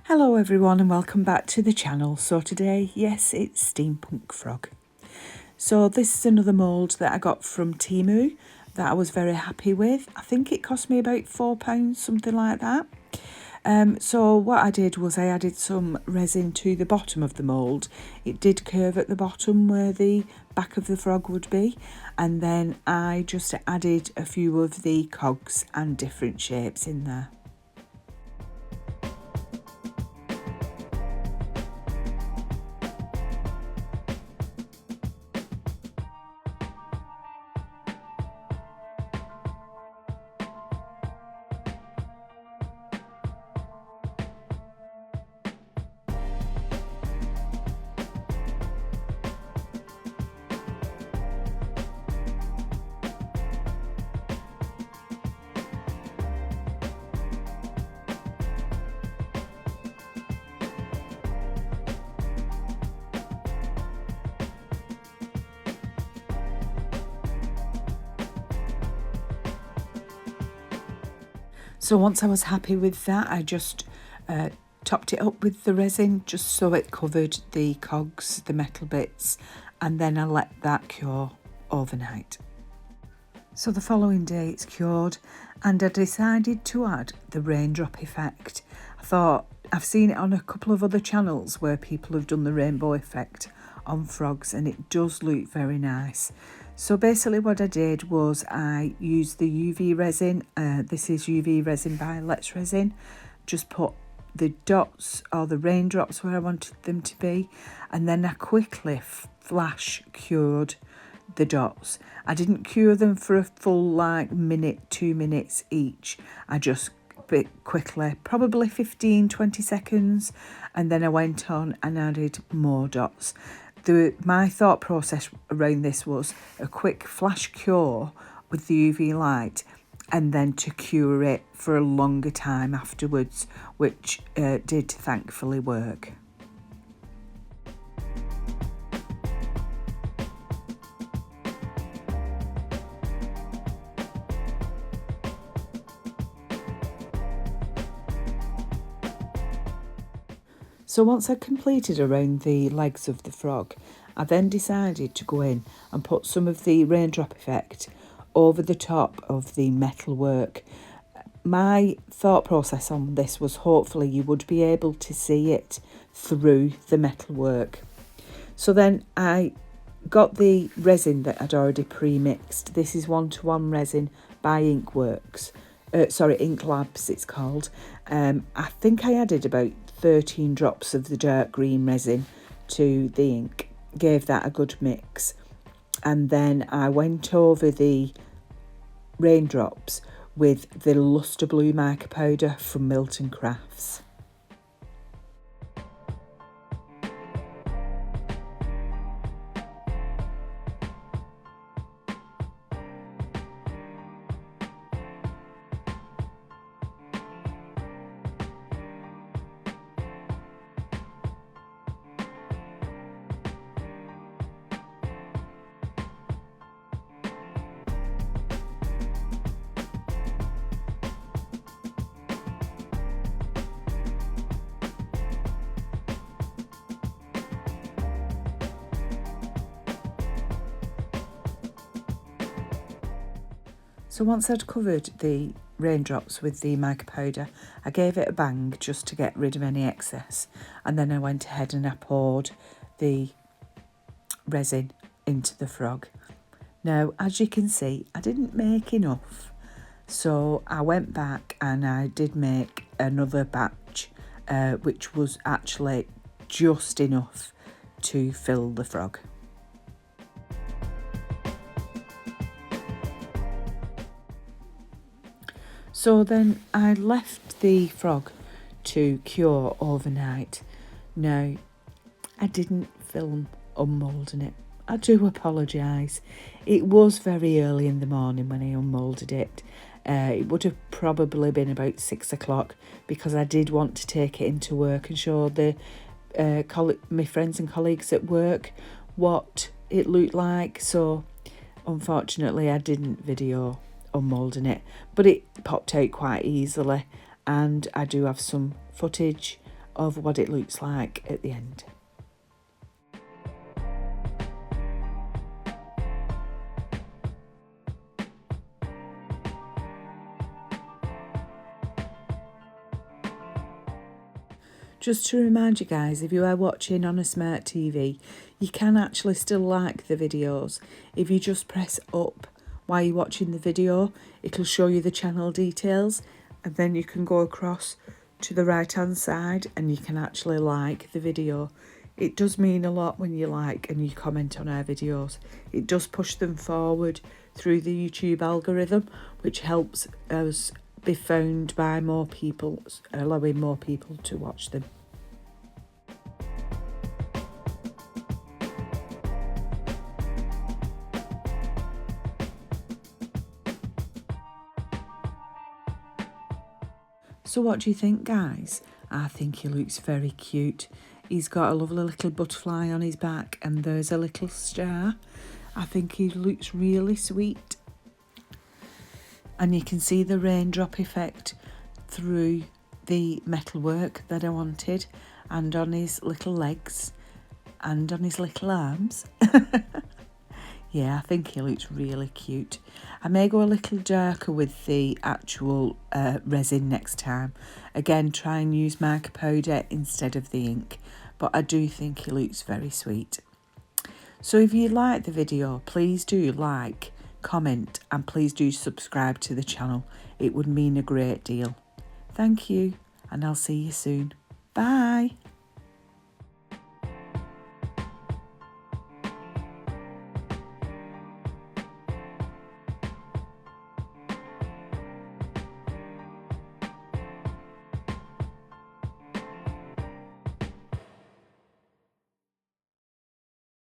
Hello everyone and welcome back to the channel. So today, yes, it's Steampunk Frog. So this is another mould that I got from Temu that I was very happy with. I think it cost me about £4, something like that. So what I did was I added some resin to the bottom of the mould. It did curve at the bottom where the back of the frog would be, and then I just added a few of the cogs and different shapes in there. So once I was happy with that, I just topped it up with the resin just so it covered the cogs, the metal bits, and then I let that cure overnight. So the following day it's cured and I decided to add the raindrop effect. I thought I've seen it on a couple of other channels where people have done the rainbow effect on frogs and it does look very nice. So basically what I did was I used the UV resin. This is UV resin by Let's Resin. Just put the dots or the raindrops where I wanted them to be, and then I quickly flash cured the dots. I didn't cure them for a full minute, 2 minutes each. I just bit quickly, probably 15-20 seconds, and then I went on and added more dots. My thought process around this was a quick flash cure with the UV light and then to cure it for a longer time afterwards, which did thankfully work. So once I completed around the legs of the frog, I then decided to go in and put some of the raindrop effect over the top of the metal work. My thought process on this was hopefully you would be able to see it through the metal work. So then I got the resin that I'd already pre-mixed. This is 1-to-1 resin by Inkworks. Ink Labs it's called. I think I added about 13 drops of the dark green resin to the ink, gave that a good mix, and then I went over the raindrops with the Luster Blue mica powder from Milton Crafts. So once I'd covered the raindrops with the mica powder, I gave it a bang just to get rid of any excess, and then I went ahead and I poured the resin into the frog. Now, as you can see, I didn't make enough, so I went back and I did make another batch, which was actually just enough to fill the frog. So then I left the frog to cure overnight. Now, I didn't film unmoulding it. I do apologise. It was very early in the morning when I unmoulded it. It would have probably been about 6 o'clock because I did want to take it into work and show the my friends and colleagues at work what it looked like. So unfortunately I didn't video unmoulding it, but it popped out quite easily, and I do have some footage of what it looks like at the end. Just to remind you guys, if you are watching on a smart TV, you can actually still like the videos. If you just press up while you're watching the video, it'll show you the channel details, and then you can go across to the right hand side and you can actually like the video. It does mean a lot when you like and you comment on our videos. It does push them forward through the YouTube algorithm, which helps us be found by more people, allowing more people to watch them. So what do you think, guys? I think he looks very cute. He's got a lovely little butterfly on his back and there's a little star. I think he looks really sweet. And you can see the raindrop effect through the metalwork that I wanted, and on his little legs and on his little arms. Yeah, I think he looks really cute. I may go a little darker with the actual resin next time. Again, try and use marker powder instead of the ink, but I do think he looks very sweet. So if you like the video, please do like, comment, and please do subscribe to the channel. It would mean a great deal. Thank you, and I'll see you soon. Bye.